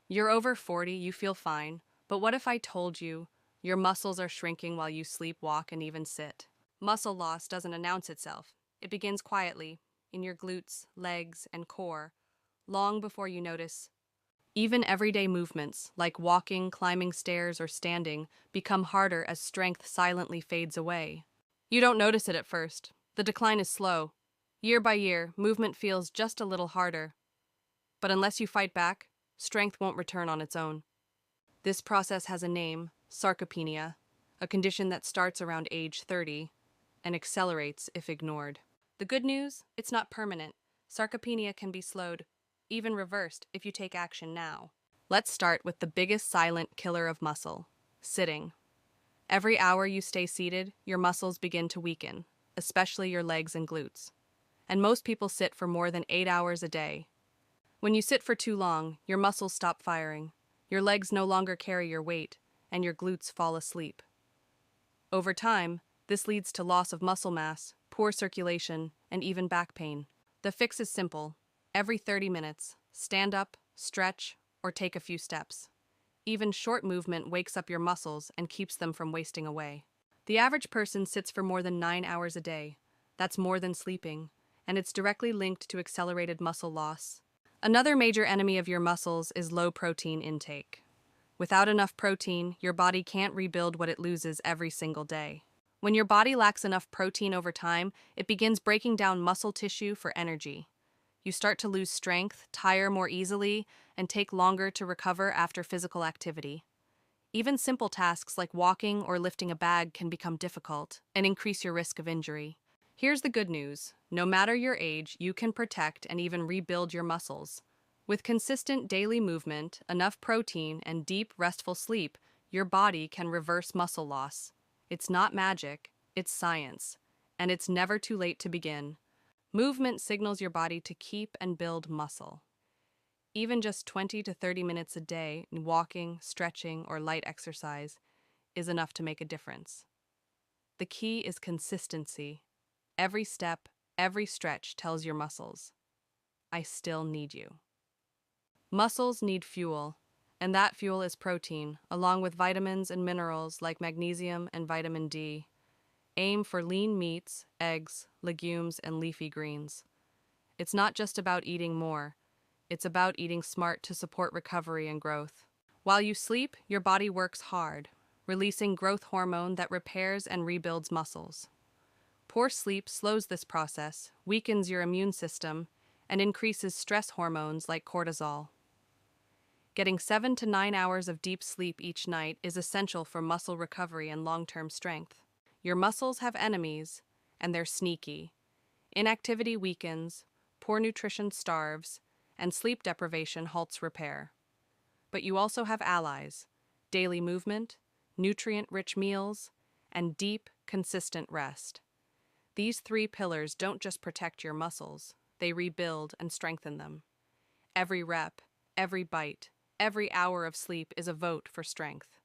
You're over 40, you feel fine, but what if I told you your muscles are shrinking while you sleep, walk, and even sit? Muscle loss doesn't announce itself. It begins quietly, in your glutes, legs, and core, long before you notice. Even everyday movements, like walking, climbing stairs, or standing, become harder as strength silently fades away. You don't notice it at first. The decline is slow. Year by year, movement feels just a little harder. But unless you fight back, strength won't return on its own. This process has a name, sarcopenia, a condition that starts around age 30 and accelerates if ignored. The good news? It's not permanent. Sarcopenia can be slowed, even reversed, if you take action now. Let's start with the biggest silent killer of muscle, sitting. Every hour you stay seated, your muscles begin to weaken, especially your legs and glutes. And most people sit for more than 8 hours a day. When you sit for too long, your muscles stop firing, your legs no longer carry your weight, and your glutes fall asleep. Over time, this leads to loss of muscle mass, poor circulation, and even back pain. The fix is simple. Every 30 minutes, stand up, stretch, or take a few steps. Even short movement wakes up your muscles and keeps them from wasting away. The average person sits for more than 9 hours a day. That's more than sleeping, and it's directly linked to accelerated muscle loss. Another major enemy of your muscles is low protein intake. Without enough protein, your body can't rebuild what it loses every single day. When your body lacks enough protein over time, it begins breaking down muscle tissue for energy. You start to lose strength, tire more easily, and take longer to recover after physical activity. Even simple tasks like walking or lifting a bag can become difficult and increase your risk of injury. Here's the good news. No matter your age, you can protect and even rebuild your muscles. With consistent daily movement, enough protein, and deep, restful sleep, your body can reverse muscle loss. It's not magic, it's science, and it's never too late to begin. Movement signals your body to keep and build muscle. Even just 20 to 30 minutes a day in walking, stretching, or light exercise is enough to make a difference. The key is consistency. Every step, every stretch tells your muscles, I still need you. Muscles need fuel, and that fuel is protein, along with vitamins and minerals like magnesium and vitamin D. Aim for lean meats, eggs, legumes, and leafy greens. It's not just about eating more, it's about eating smart to support recovery and growth. While you sleep, your body works hard, releasing growth hormone that repairs and rebuilds muscles. Poor sleep slows this process, weakens your immune system, and increases stress hormones like cortisol. Getting 7 to 9 hours of deep sleep each night is essential for muscle recovery and long-term strength. Your muscles have enemies, and they're sneaky. Inactivity weakens, poor nutrition starves, and sleep deprivation halts repair. But you also have allies: daily movement, nutrient-rich meals, and deep, consistent rest. These three pillars don't just protect your muscles, they rebuild and strengthen them. Every rep, every bite, every hour of sleep is a vote for strength.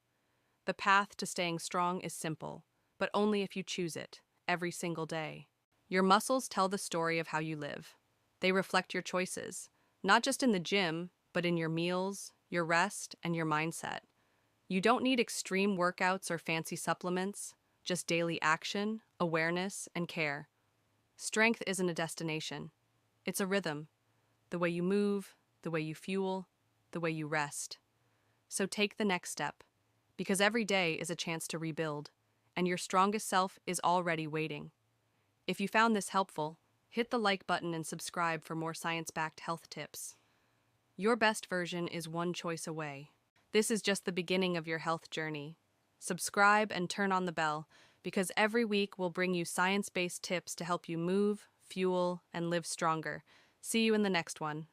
The path to staying strong is simple, but only if you choose it, every single day. Your muscles tell the story of how you live. They reflect your choices, not just in the gym, but in your meals, your rest, and your mindset. You don't need extreme workouts or fancy supplements, just daily action, awareness, and care. Strength isn't a destination. It's a rhythm. The way you move, the way you fuel, the way you rest. So take the next step, because every day is a chance to rebuild, and your strongest self is already waiting. If you found this helpful, hit the like button and subscribe for more science-backed health tips. Your best version is one choice away. This is just the beginning of your health journey. Subscribe and turn on the bell, because every week we'll bring you science-based tips to help you move, fuel, and live stronger. See you in the next one.